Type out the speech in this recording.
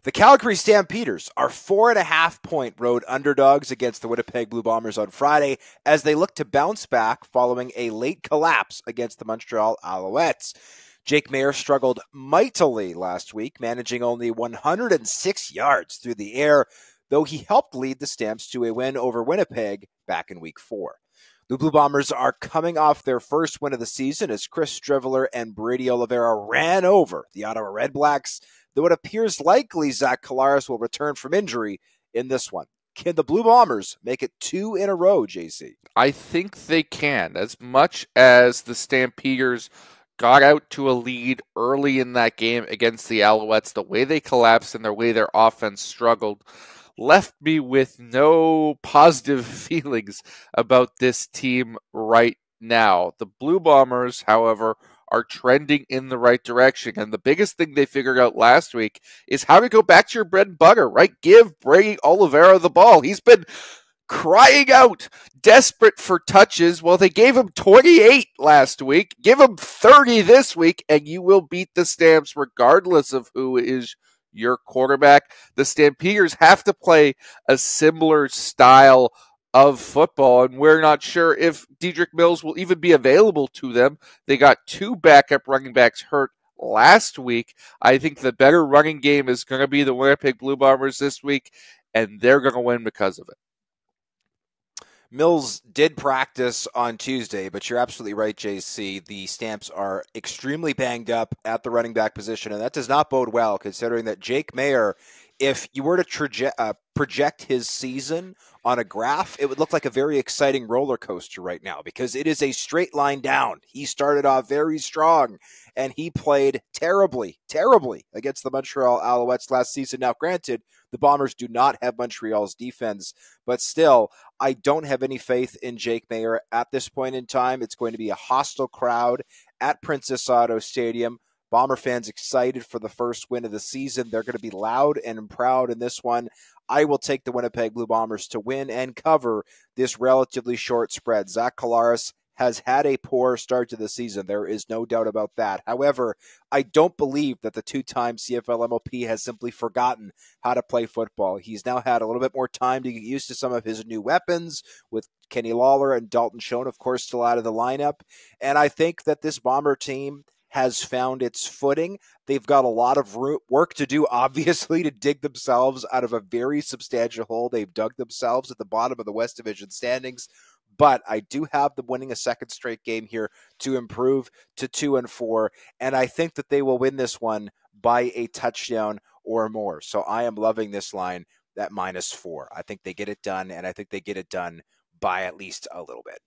The Calgary Stampeders are 4.5-point road underdogs against the Winnipeg Blue Bombers on Friday as they look to bounce back following a late collapse against the Montreal Alouettes. Jake Maier struggled mightily last week, managing only 106 yards through the air, though he helped lead the Stamps to a win over Winnipeg back in Week 4. The Blue Bombers are coming off their first win of the season as Chris Striveler and Brady Oliveira ran over the Ottawa Redblacks, though it appears likely Zach Collaros will return from injury in this one. Can the Blue Bombers make it 2 in a row, JC? I think they can. As much as the Stampeders got out to a lead early in that game against the Alouettes, the way they collapsed and the way their offense struggled left me with no positive feelings about this team right now. The Blue Bombers, however, are trending in the right direction. And the biggest thing they figured out last week is how to go back to your bread and butter, right? Give Brady Oliveira the ball. He's been crying out, desperate for touches. Well, they gave him 28 last week. Give him 30 this week, and you will beat the Stamps regardless of who is your quarterback. The Stampeders have to play a similar style of football, and we're not sure if Dedrick Mills will even be available to them. They got 2 backup running backs hurt last week. I think the better running game is going to be the Winnipeg Blue Bombers this week, and they're going to win because of it. Mills did practice on Tuesday, but you're absolutely right, JC. The Stamps are extremely banged up at the running back position, and that does not bode well considering that Jake Maier, if you were to project his season on a graph, it would look like a very exciting roller coaster right now because it is a straight line down. He started off very strong, and he played terribly against the Montreal Alouettes last season. Now, granted, the Bombers do not have Montreal's defense, but still, I don't have any faith in Jake Maier at this point in time. It's going to be a hostile crowd at Princess Auto Stadium. Bomber fans excited for the first win of the season. They're going to be loud and proud in this one. I will take the Winnipeg Blue Bombers to win and cover this relatively short spread. Zach Collaros has had a poor start to the season. There is no doubt about that. However, I don't believe that the 2-time CFL MOP has simply forgotten how to play football. He's now had a little bit more time to get used to some of his new weapons with Kenny Lawler and Dalton Schoen, of course, still out of the lineup. And I think that this Bomber team has found its footing. They've got a lot of work to do, obviously, to dig themselves out of a very substantial hole. They've dug themselves at the bottom of the West Division standings. But I do have them winning a second straight game here to improve to 2-4. And I think that they will win this one by a touchdown or more. So I am loving this line at -4. I think they get it done, and I think they get it done by at least a little bit.